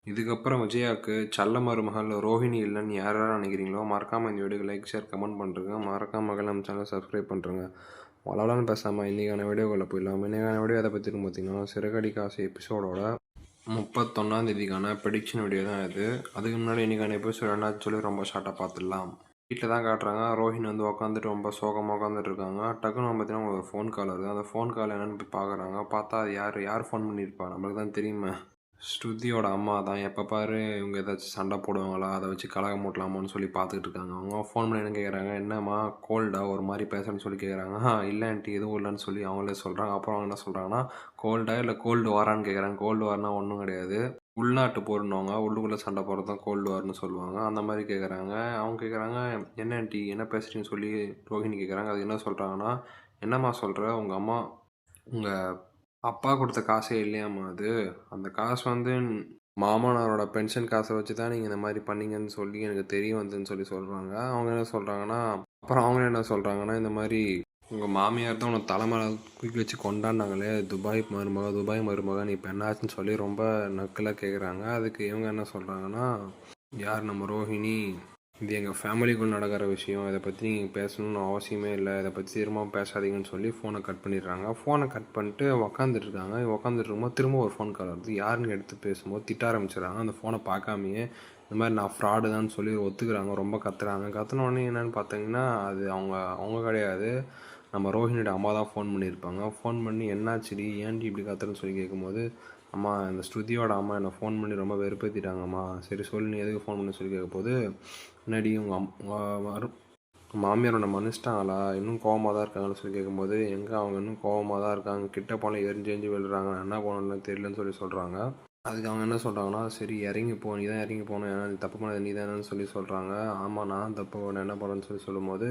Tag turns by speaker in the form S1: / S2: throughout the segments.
S1: இதுக்கப்புறம் விஜயாவுக்கு செல்ல மருமகள் ரோஹிணி இல்லைன்னு யார் யார் நினைக்கிறீங்களோ மறக்காமல் இந்த வீடியோக்கு லைக் ஷேர் கமெண்ட் பண்ணுறேங்க. மறக்காம நம்ம சேனல் சப்ஸ்கிரைப் பண்ணுறேங்க. வளவலான்னு பேசாமல் இன்றைக்கான வீடியோக்குள்ளே போயிடலாம். இன்றைக்கான வீடியோ எதை பற்றி பார்த்தீங்கன்னா சிறகடி காசு எபிசோடோட 31ஆம் தேதிக்கான ப்ரெடிக்ஷன் வீடியோ தான் இது. அதுக்கு முன்னாடி இன்றைக்கான எபிசோட் என்னாச்சு சொல்லி ரொம்ப ஷார்ட்டாக பார்த்துடலாம். வீட்டில் தான் காட்டுறாங்க. ரோஹிணி வந்து உட்காந்துட்டு ரொம்ப சோகமாக உட்காந்துட்டு இருக்காங்க. டக்குன்னு பார்த்தீங்கன்னா உங்களுக்கு ஒரு ஃபோன் கால் வருது. அந்த ஃபோன் கால் என்னென்னு போய் பார்க்குறாங்க. பார்த்தா அது யார் ஃபோன் பண்ணியிருப்பா, நம்மளுக்கு தான் தெரியுமே, ஸ்ருதியோட அம்மா தான். எப்போ பாரு இவங்க ஏதாச்சும் சண்டை போடுவாங்களா, அதை வச்சு கலகம் மூட்டலாமான்னு சொல்லி பார்த்துக்கிட்டு இருக்காங்க. அவங்க ஃபோன் பண்ணி என்ன கேட்குறாங்க, என்னம்மா கோல்டா ஒரு மாதிரி பேசுகிறேன்னு சொல்லி கேட்குறாங்க. இல்லை ஆண்டி எதுவும் இல்லைன்னு சொல்லி அவங்களே சொல்கிறாங்க. அப்புறம் அவங்க என்ன சொல்கிறாங்கன்னா, கோல்டா இல்லை கோல்டு வாரான்னு கேட்குறாங்க. கோல்டு வார்னா ஒன்றும் கிடையாது, உள்நாட்டு போருன்னுவாங்க, உள்ளுக்குள்ளே சண்டை போடுறது தான் கோல்டு வார்னு சொல்லுவாங்க. அந்த மாதிரி கேட்குறாங்க. அவங்க கேட்குறாங்க, என்ன ஆண்டி என்ன பேசுகிறீங்கன்னு சொல்லி ரோஹிணி கேட்குறாங்க. அது என்ன சொல்கிறாங்கன்னா, என்னம்மா சொல்கிற, உங்கள் அம்மா உங்கள் அப்பா கொடுத்த காசே இல்லையாம்மா அது, அந்த காசு வந்து மாமனாரோட பென்ஷன் காசை வச்சு தான் நீங்கள் இந்த மாதிரி பண்ணீங்கன்னு சொல்லி எனக்கு தெரிய வந்துன்னு சொல்லி சொல்கிறாங்க. அவங்க என்ன சொல்கிறாங்கன்னா, அப்புறம் அவங்க என்ன சொல்கிறாங்கன்னா, இந்த மாதிரி உங்கள் மாமியார் தான் உனக்கு தலைமையில தூக்கி வச்சு கொண்டாடினாங்களே, துபாய் மருமக நீ இப்போ என்னாச்சுன்னு சொல்லி ரொம்ப நக்கலாக கேட்குறாங்க. அதுக்கு இவங்க என்ன சொல்கிறாங்கன்னா, யார் நம்ம ரோஹிணி, இது எங்கள் ஃபேமிலிக்குள் நடக்கிற விஷயம், இதை பற்றி நீங்கள் பேசணும்னு அவசியமே இல்லை, இதை பற்றி திரும்ப பேசாதீங்கன்னு சொல்லி ஃபோனை கட் பண்ணிடுறாங்க. ஃபோனை கட் பண்ணிட்டு உக்காந்துட்ருக்காங்க. உக்காந்துட்ருக்கும்போது திரும்ப ஒரு ஃபோன் கால் வருது. யாருன்னு எடுத்து பேசும்போது திட்ட ஆரம்பிச்சிடறாங்க. அந்த ஃபோனை பார்க்காமையே இந்த மாதிரி நான் ஃப்ராடு தான் சொல்லி ஒத்துக்கிறாங்க. ரொம்ப கத்துறாங்க. கத்துனோடனே என்னென்னு பார்த்தீங்கன்னா, அது அவங்க கிடையாது, நம்ம ரோஹிணியோட அம்மா தான் ஃபோன் பண்ணியிருப்பாங்க. ஃபோன் பண்ணி என்னாச்சுடி ஏன்டி இப்படி கத்துறன்னு சொல்லி கேட்கும்போது, அம்மா இந்த ஸ்ருதியோட அம்மா என்னை ஃபோன் பண்ணி ரொம்ப வெறுப்பேற்றிட்டாங்கம்மா. சரி சொல்லி நீ எதுக்கு ஃபோன் பண்ணி சொல்லி கேட்கும்போது, முன்னாடி உங்கள் மாமியார் உன்னை மன்னிச்சிட்டாங்களா, இன்னும் கோவமாக தான் இருக்காங்கன்னு சொல்லி கேட்கும்போது, எங்கே அவங்க இன்னும் கோவமாக தான் இருக்காங்க, கிட்ட போனால் எரிஞ்சு விழுறாங்க, என்ன போனோம்னு தெரியலன்னு சொல்லி சொல்கிறாங்க. அதுக்கு அவங்க என்ன சொல்கிறாங்கன்னா, சரி இறங்கி போ, நீ தான் இறங்கி போகணும், ஏன்னா நீ தப்பு பண்ணது நீ தானேன்னு சொல்லி சொல்கிறாங்க. ஆமாம் நான் தப்பு பண்ண என்ன பண்ணுறேன்னு சொல்லி சொல்லும்போது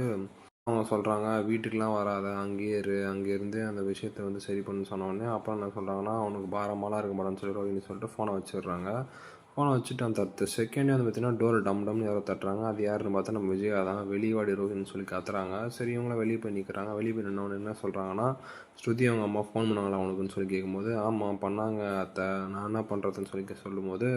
S1: அவங்க சொல்கிறாங்க, வீட்டுக்கெலாம் வராத, அங்கேயே இரு, அங்கே இருந்து அந்த விஷயத்தை வந்து சரி பண்ணுன்னு சொன்னோடனே அப்புறம் என்ன சொல்கிறாங்கன்னா, அவனுக்கு பாரமாலாம் இருக்க மாட்டான்னு சொல்லி ரோஹிணி சொல்லிட்டு ஃபோனை வச்சிடுறாங்க. ஃபோனை வச்சுட்டு அந்த 10 செகண்டே வந்து பார்த்தீங்கன்னா டோர் டம்னு யாரோ தட்டுறாங்க. அது யாருன்னு பார்த்தா நம்ம விஜயா தான். வெளியே வாடி ரோஹின்னு சொல்லி கத்துறாங்க. சரி இவங்களாம் வெளியே போய் நிற்கிறாங்க. வெளியே போய் நின்னவொன்னு என்ன சொல்கிறாங்கன்னா, ஸ்ருதி அவங்க அம்மா ஃபோன் பண்ணாங்களா அவனுக்குன்னு சொல்லி கேட்கும்போது, ஆமாம் பண்ணாங்க அத்தை, நான் என்ன பண்ணுறதுன்னு சொல்லி சொல்லும்போது,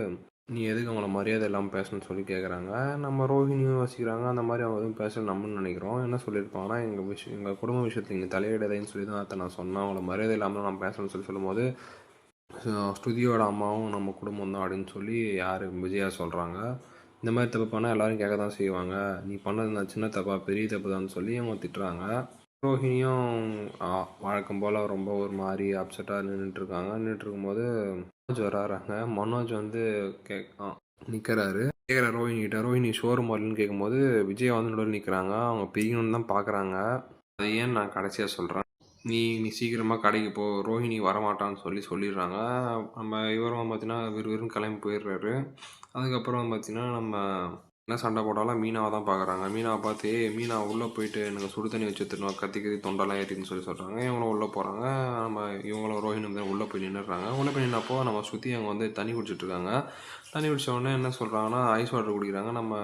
S1: நீ எதுக்கு அவங்கள மரியாதை இல்லாமல் பேசணும்னு சொல்லி கேட்குறாங்க. நம்ம ரோஹிணியும் யோசிக்கிறாங்க, அந்த மாதிரி அவங்க எதுவும் பேச நம்மன்னு நினைக்கிறோம். என்ன சொல்லியிருப்பாங்கன்னா, எங்கள் குடும்ப விஷயத்தில் நீங்கள் தலையிடாதேன்னு சொல்லி தான் அத்தை நான் சொன்னேன், அவங்கள மரியாதை இல்லாமல் நான் பேசணும்னு சொல்லி சொல்லும்போது, ஸ்ருதியோட அம்மாவும் நம்ம குடும்பம் தான் அப்படின்னு சொல்லி யார் விஜயா சொல்கிறாங்க. இந்த மாதிரி தப்பு பண்ணால் எல்லோரும் கேட்க தான் செய்வாங்க, நீ பண்ணது நான் சின்ன தப்பா பெரிய தப்பு தான் சொல்லி அவங்க திட்டுறாங்க. ரோஹிணியும் வழக்கம் போல் ரொம்ப ஒரு மாதிரி அப்செட்டாக நின்றுட்டுருக்காங்க. நின்றுட்டுருக்கும்போது மனோஜ் வராறாங்க. மனோஜ் வந்து நிற்கிறாரு. கேட்குற ரோஹிணிகிட்ட, ரோஹிணி ஷோரூம் வரலன்னு கேட்கும்போது விஜயா வந்து நடுவில் நிற்கிறாங்க. அவங்க பிரிக்கணும்னு தான் பார்க்குறாங்க. அது ஏன்னு நான் கடைசியாக சொல்கிறேன். நீ சீக்கிரமாக கடைக்கு போ, ரோஹிணி வரமாட்டான்னு சொல்லிடுறாங்க. நம்ம இவரும் பார்த்தீங்கன்னா விறுவிறுன்னு கிளம்பி போயிடுறாரு. அதுக்கப்புறம் பார்த்தீங்கன்னா நம்ம என்ன சண்டை போட்டாலும் மீனாவை தான் பார்க்குறாங்க. மீனாவை பார்த்து, மீனா உள்ளே போயிட்டு எனக்கு சுடு தண்ணி வச்சு எடுத்துட்டு கத்தி தொண்டெல்லாம் ஏறின்னு சொல்லி சொல்கிறாங்க. இவங்களும் உள்ளே போகிறாங்க. நம்ம இவங்களும் ரோஹிணி வந்து உள்ளே போய் நின்றுறாங்க. உள்ளே போய் நின்னப்போ நம்ம சுற்றி அவங்க வந்து தண்ணி குடிச்சிட்ருக்காங்க. தண்ணி குடித்த உடனே என்ன சொல்கிறாங்கன்னா, ஐஸ் வாட்டர் குடிக்கிறாங்க. நம்ம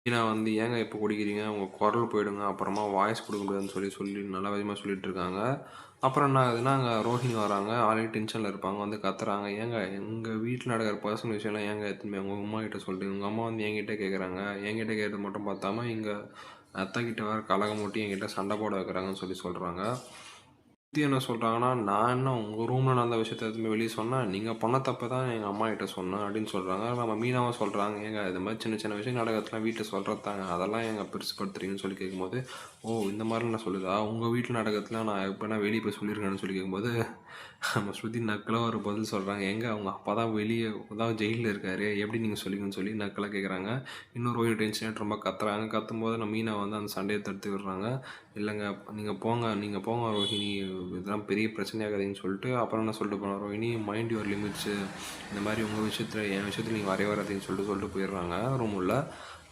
S1: மீனா வந்து ஏங்க இப்போ குடிக்கிறீங்க, உங்கள் குரல் போயிடுங்க, அப்புறமா வாய்ஸ் கொடுக்க முடியாதுன்னு சொல்லி நல்ல விதமாக சொல்லிட்டு இருக்காங்க. அப்புறம் என்ன ஆகுதுன்னா, அங்கே ரோஹிணி வராங்க. ஆல்ரெடி டென்ஷனில் இருப்பாங்க. வந்து கத்துறாங்க, ஏங்க எங்கள் வீட்டில் நடக்கிற பர்சனல் விஷயம்லாம் ஏங்க எடுத்துன்னு உங்கள் அம்மா கிட்ட சொல்லிட்டு, உங்கள் அம்மா வந்து என்கிட்ட கேட்குறாங்க, என்கிட்ட கேட்டது மட்டும் பார்த்தாம இங்கே அத்தை கிட்ட வேறு கலகம் மூட்டி என்கிட்ட சண்டை போட வைக்கிறாங்கன்னு சொல்லி சொல்கிறாங்க. என்ன சொல்கிறாங்கன்னா, நான் என்ன உங்கள் ரூமில் நடந்த விஷயத்த எதுவுமே வெளியே சொன்னேன், நீங்கள் பண்ண தப்பை தான் எங்கள் அம்மா கிட்ட சொன்னேன் அப்படின்னு சொல்கிறாங்க. நம்ம மீனாவும் சொல்கிறாங்க, ஏங்க இது மாதிரி சின்ன சின்ன விஷயம் நடக்கிறதுலாம் வீட்டில் சொல்கிறது தாங்க, அதெல்லாம் ஏங்க பெருசுப்படுத்துறீங்கன்னு சொல்லி கேட்கும்போது, ஓ இந்த மாதிரிலாம் நான் சொல்லுதா, உங்கள் வீட்டில் நடக்கிறதுலாம் நான் எப்போனா வெளியே போய் சொல்லியிருக்கேன்னு சொல்லி கேட்கும்போது நம்ம ஸ்ருதி நக்கலாக ஒரு பதில் சொல்கிறாங்க, எங்கே அவங்க அப்பா தான் வெளியே தான் ஜெயிலில் இருக்கார், எப்படி நீங்கள் சொல்லிங்கன்னு சொல்லி நக்கலாக கேட்குறாங்க. இன்னும் ரோஹிணி டென்ஷன் ரொம்ப கத்துறாங்க. கத்தும்போது நம்ம மீனா வந்து அந்த சண்டையை தடுத்து விடுறாங்க. இல்லைங்க நீங்கள் போங்க ரோஹிணி, இதெல்லாம் பெரிய பிரச்சனையாகாதீங்கன்னு சொல்லிட்டு அப்புறம் என்ன சொல்லிட்டு போனோம், ரோஹிணி மைண்ட் யுவர் லிமிட்ஸு, இந்த மாதிரி உங்கள் விஷயத்தில் என் விஷயத்தில் நீங்கள் வராதீங்கன்னு சொல்லிட்டு போயிடுறாங்க ரூம் உள்ள.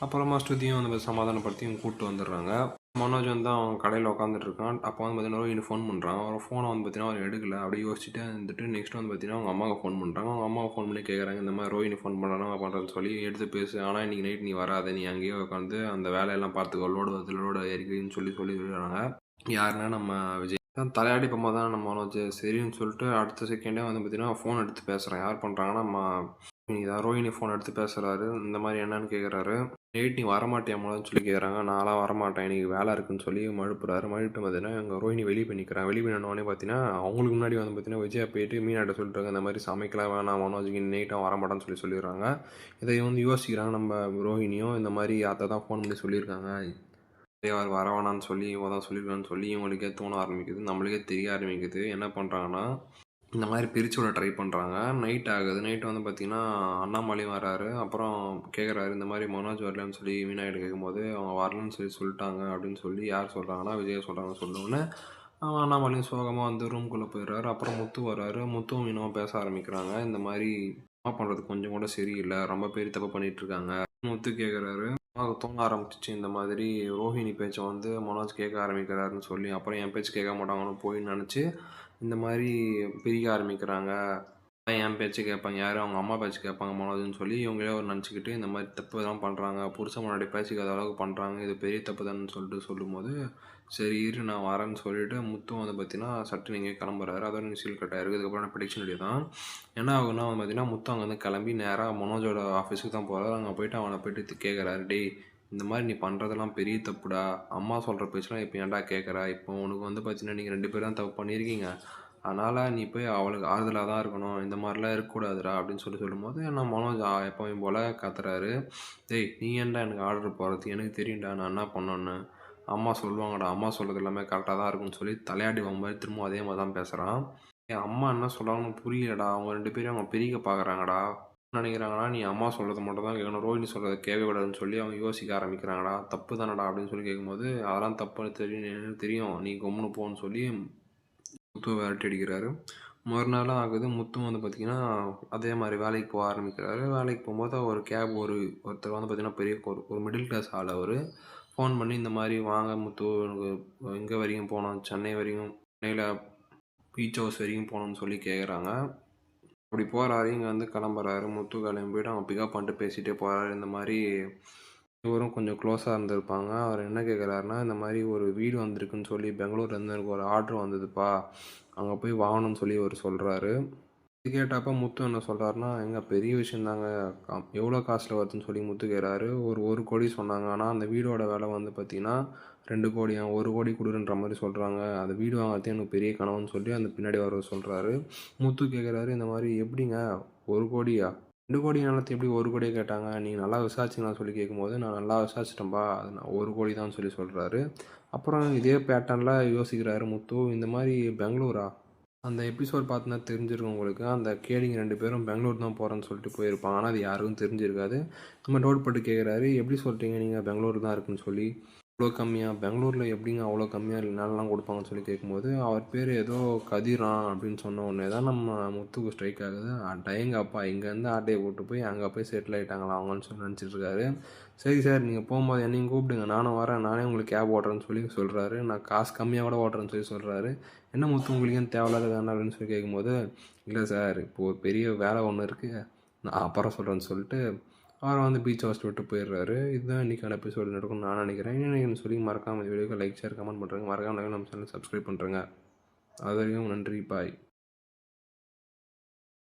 S1: அப்புறமா ஸ்ருதியும் அந்த சமாதானப்படுத்தி இவங்க கூப்பிட்டு வந்துடுறாங்க. மனோஜ் வந்து அவன் கடையில் உட்காந்துட்ருக்கான். அப்போ வந்து பார்த்தீங்கன்னா ரோஹிணி ஃபோன் பண்ணுறான். அவர் ஃபோனை வந்து பார்த்தீங்கன்னா அவர் எடுக்கல. அப்படியே யோசிச்சுட்டு இருந்துட்டு நெக்ஸ்ட் வந்து பார்த்தீங்கன்னா அவங்க அம்மாவுக்கு ஃபோன் பண்ணுறாங்க. அவங்க அம்மாவுக்கு ஃபோன் பண்ணி கேட்குறாங்க, இந்த மாதிரி ரோஹிணி ஃபோன் பண்ணுறாங்க பண்ணுறேன்னு சொல்லி எடுத்து பேசு, ஆனால் இன்றைக்கி நைட் நீ வராத, நீ அங்கேயே உட்காந்து அந்த வேலையெல்லாம் பார்த்துக்கோ, லோடு ஏறிக்கின்னு சொல்லிடுறாங்க. யாருன்னா நம்ம விஜய் தான். தலையாடி போகும்போது தான் நம்ம மனோஜ் சரின்னு சொல்லிட்டு அடுத்த செகண்டே வந்து பார்த்தீங்கன்னா ஃபோன் எடுத்து பேசுகிறேன். யார் பண்ணுறாங்கன்னா நம்ம ரோஹிணி ஃபோன் எடுத்து பேசுகிறாரு. இந்த மாதிரி என்னன்னு கேட்குறாரு. நைட் நீ வரமாட்டியாமான்னு சொல்லி கேட்குறாங்க. நான்லாம் வரமாட்டேன், எனக்கு வேலை இருக்குன்னு சொல்லி மழுப்புறாரு. மழுப்பிட்டு பார்த்தீங்கன்னா எங்கள் ரோஹிணி வெளியே போய் நிற்கிறான். வெளியே போய் நின்னோடனே பார்த்தீங்கன்னா அவங்களுக்கு முன்னாடி வந்து பார்த்தீங்கன்னா விஜயா போயிட்டு மீனாட்ட சொல்லிட்டாங்க, இந்த மாதிரி சமைக்கலாம் வேணாம் மனோஜுக்கு நைட்டாக வரமாட்டான்னு சொல்லி சொல்லிடுறாங்க. இதை வந்து யோசிக்கிறாங்க நம்ம ரோஹிணியும். இந்த மாதிரி அதை தான் ஃபோன் பண்ணி சொல்லியிருக்காங்க, அவர் வர வேணான்னு சொல்லி இவங்க தான் சொல்லியிருக்கான்னு சொல்லி இவங்களுக்கே தோண ஆரம்பிக்குது. நம்மளுக்கே தெரிய ஆரம்பிக்குது. என்ன பண்ணுறாங்கன்னா இந்த மாதிரி பிரித்து விட ட்ரை பண்ணுறாங்க. நைட் ஆகுது. நைட் வந்து பார்த்திங்கன்னா அண்ணாமலையும் வராரு. அப்புறம் கேட்குறாரு, இந்த மாதிரி மனோஜ் வரலன்னு சொல்லி மீனாகிட்ட கேட்கும்போது அவங்க வரலன்னு சொல்லி சொல்லிட்டாங்க அப்படின்னு சொல்லி யார் சொல்கிறாங்கன்னா விஜய் சொல்கிறாங்கன்னு சொன்னோடனே அவன் அண்ணாமலையும் சோகமாக வந்து ரூம்குள்ளே போயிடுறாரு. அப்புறம் முத்து வராரு. முத்துவும் மீனவும் பேச ஆரம்பிக்கிறாங்க. இந்த மாதிரி அம்மா பண்ணுறது கொஞ்சம் கூட சரியில்லை, ரொம்ப பெரிய தப்பு பண்ணிகிட்ருக்காங்க. முத்து கேட்குறாரு. அம்மாவுக்கு தோண ஆரம்பிச்சிச்சு, இந்த மாதிரி ரோஹிணி பேச்சை வந்து மனோஜ் கேட்க ஆரம்பிக்கிறாருன்னு சொல்லி. அப்புறம் என் பேச்சு கேட்க மாட்டாங்கன்னு போய் நினச்சி இந்த மாதிரி பிரிக்க ஆரம்பிக்கிறாங்க. என் பேச்சு கேட்பாங்க யார், அவங்க அம்மா பேச்சு கேட்பாங்க மனோஜ்னு சொல்லி இவங்களே ஒரு நினச்சிக்கிட்டு இந்த மாதிரி தப்பு தான் பண்ணுறாங்க. புருஷன் முன்னாடி பேசிக்காத அளவுக்கு பண்ணுறாங்க, இது பெரிய தப்பு தானேன்னு சொல்லிட்டு சொல்லும்போது, சரி இரு நான் வரேன்னு சொல்லிட்டு முத்தும் வந்து பார்த்தீங்கன்னா சட்டு நீங்கள் கிளம்புறாரு. அதோட சீல் கட் ஆயிருக்கு. அதுக்கப்புறம் ப்ரெடிக்ஷன் வீடியோ தான் என்ன ஆகுனா வந்து பார்த்தீங்கன்னா முத்து அங்கே வந்து கிளம்பி நேராக மனோஜோட ஆஃபீஸுக்கு தான் போகிறாரு. அங்கே போயிட்டு அவனை போயிட்டு கேட்குறாரு, டேய் இந்த மாதிரி நீ பண்ணுறதெல்லாம் பெரிய தப்புடா, அம்மா சொல்கிற பேச்செலாம் இப்போ ஏன்டா கேட்குறா, இப்போ உனக்கு வந்து பார்த்தீங்கன்னா நீங்கள் 2 பேரும் தான் தப்பு பண்ணியிருக்கீங்க, அதனால் நீ போய் அவளுக்கு ஆறுதலாக தான் இருக்கணும், இந்த மாதிரிலாம் இருக்கக்கூடாதுடா அப்படின்னு சொல்லும்போது நான் மனோஜ் எப்பவும் போல் கத்துறாரு. டேய் நீ ஏன்டா எனக்கு ஆர்டர் போகிறது, எனக்கு தெரியும்டா நான் என்ன பண்ணோன்னு, அம்மா சொல்லுவாங்கடா, அம்மா சொல்கிறது எல்லாமே கரெக்டாக தான் இருக்குன்னு சொல்லி தலையாடி வாங்க மாதிரி திரும்ப அதே மாதிரி தான் பேசுகிறான். என் அம்மா என்ன சொல்கிறாங்கன்னு புரியலடா, அவங்க 2 பேரும் அவங்க பிரிக்க பார்க்குறாங்கடா, நினைக்கிறாங்கன்னா நீ அம்மா சொல்கிறத மட்டும் தான் கேட்கணும், ரோஹிணி சொல்கிறத கேட்க விடாதுன்னு சொல்லி அவங்க யோசிக்க ஆரம்பிக்கிறாங்கடா. தப்பு தானடா அப்படின்னு சொல்லி கேட்கும்போது அதெல்லாம் தப்பு தெரியும், எனக்கு தெரியும், நீ கம்முன்னு போன்னு சொல்லி முத்துவை விரட்டி அடிக்கிறாரு. மறுநாள் ஆகுது. முத்து வந்து பார்த்திங்கன்னா அதே மாதிரி வேலைக்கு போக ஆரம்பிக்கிறாரு. வேலைக்கு போகும்போது ஒரு கேப் ஒருத்தர் வந்து பார்த்திங்கன்னா பெரிய ஒரு மிடில் கிளாஸ் ஆள். அவர் ஃபோன் பண்ணி இந்த மாதிரி வாங்க முத்து, எனக்கு எங்கே வரைக்கும் போகணும், சென்னை வரைக்கும், சென்னையில் பீச் ஹவுஸ் வரைக்கும் போகணுன்னு சொல்லி கேட்குறாங்க. அப்படி போகிறாரு. இங்கே வந்து கிளம்புறாரு. முத்து கிளம்பி போய்ட்டு அவங்க பிக்கப் பண்ணிட்டு பேசிகிட்டே போகிறாரு. இந்த மாதிரி இவரும் கொஞ்சம் க்ளோஸாக இருந்திருப்பாங்க. அவர் என்ன கேட்குறாருன்னா, இந்த மாதிரி ஒரு வீடு வந்திருக்குன்னு சொல்லி பெங்களூர்லேருந்து எனக்கு ஒரு ஆர்டர் வந்ததுப்பா, அங்கே போய் வாங்கணும்னு சொல்லி அவர் சொல்கிறாரு. இது கேட்டப்போ முத்து என்ன சொல்கிறாருன்னா, எங்க பெரிய விஷயந்தாங்க, எவ்வளோ காசில் வருதுன்னு சொல்லி முத்து கேட்குறாரு. ஒரு 1 கோடி சொன்னாங்க. ஆனால் அந்த வீடோட விலை வந்து பார்த்திங்கன்னா 2 கோடி, 1 கோடி கொடுன்ற மாதிரி சொல்கிறாங்க. அந்த வீடு வாங்கிறது எனக்கு பெரிய கனவுன்னு சொல்லி அந்த பின்னாடி வர சொல்கிறாரு. முத்து கேட்குறாரு, இந்த மாதிரி எப்படிங்க 1 கோடியா, 2 கோடி நிலத்தை எப்படி 1 கோடியே கேட்டாங்க, நீங்கள் நல்லா விசாரிச்சிங்களான்னு சொல்லி கேட்கும்போது நான் நல்லா விசாரிச்சிட்டேன்ப்பா, அது நான் 1 கோடி தான் சொல்லி சொல்கிறாரு. அப்புறம் இதே பேட்டர்னில் யோசிக்கிறாரு முத்து. இந்த மாதிரி பெங்களூரா, அந்த எபிசோட் பார்த்தினா தெரிஞ்சிருக்கும் உங்களுக்கு. அந்த கேடிங்க 2 பேரும் பெங்களூர் தான் போகிறேன்னு சொல்லிட்டு போயிருப்பாங்க. ஆனால் அது யாருக்கும் தெரிஞ்சிருக்காது. நம்ம டவுட் பட்டு கேட்குறாரு, எப்படி சொல்கிறீங்க நீங்கள் பெங்களூர் தான் இருக்குன்னு சொல்லி, அவ்வளோ கம்மியாக பெங்களூரில் எப்படிங்க அவ்வளோ கம்மியாக நிலம்லாம் கொடுப்பாங்கன்னு சொல்லி கேட்கும்போது அவர் பேர் ஏதோ கதிரான் அப்படின்னு சொன்ன உடனே தான் நம்ம முத்துக்கு ஸ்ட்ரைக் ஆகுது. அடேங்கப்பா, இங்கேருந்து ஆட்டையை போட்டு போய் அங்கே போய் செட்டில் ஆகிட்டாங்களா அவங்கன்னு சொல்லி நினச்சிட்டு இருக்காரு. சரி சார் நீங்கள் போகும்போது என்னையும் கூப்பிடுங்க, நானும் வரேன், நானே உங்களுக்கு கேப் ஓட்டுறேன்னு சொல்லி சொல்கிறாரு. நான் காசு கம்மியாக கூட ஓட்டுறேன்னு சொல்லி சொல்கிறாரு. என்ன முத்து உங்களுக்கு ஏன் தேவையில்லாத வேணாம் அப்படின்னு சொல்லி கேட்கும்போது, இல்லை சார் இப்போது ஒரு பெரிய வேலை ஒன்று இருக்குது, நான் அப்புறம் சொல்கிறேன்னு சொல்லிட்டு அவரை வந்து பீச் ஹவுஸ் விட்டு போயிடுறாரு. இதுதான் இன்றைக்கான எபிசோடு நடக்கும்னு நான் நினைக்கிறேன். என்ன சொல்லி மறக்காமல் இந்த வீடியோக்கு லைக் ஷேர் கமெண்ட் பண்ணுறேங்க. மறக்காமல் நம்ம சேனல் சப்ஸ்கிரைப் பண்ணுறேங்க. அது வரைக்கும் நன்றி, பாய்.